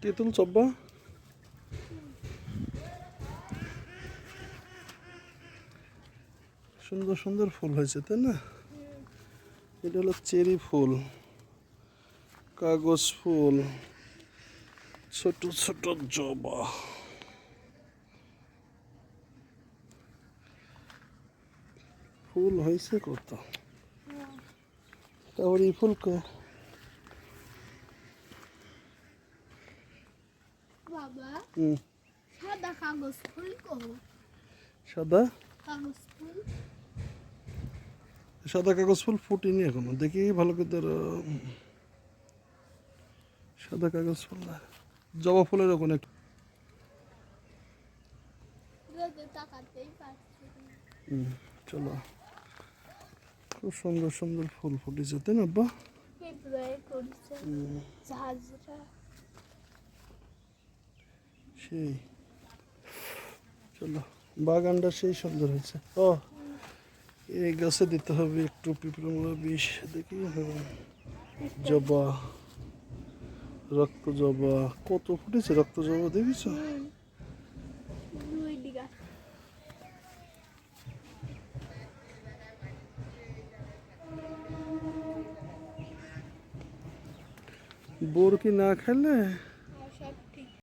তেঁতুল চব্বা সুন্দর সুন্দর ফুল হয়েছে তাই না? এটা হলো চেরি ফুল, কাগজ ফুল, ছোট ছোট জবা। ফুল হয়েছে কত, তারপর এই ফুল বাবা সাদা কাগজ ফুল সাদা কাগজ ফুল সাদা কাগজ ফুল ফুটেনি এখনো, দেখি ভালো করে ধরো। সাদা কাগজ ফুল না, জবা ফুলের ওখানে চলো। খুব সুন্দর সুন্দর ফুল ফুটেছে তাই না আব্বা? সেই চলো, বাগানটা সেই সুন্দর হয়েছে। ও এই গাছে দিতে হবে একটু পিঁপড়া বিষ, দেখি। জবা, রক্ত জবা কত ফুটেছে, রক্ত জবা দেখেছো? বোর কি না খেলে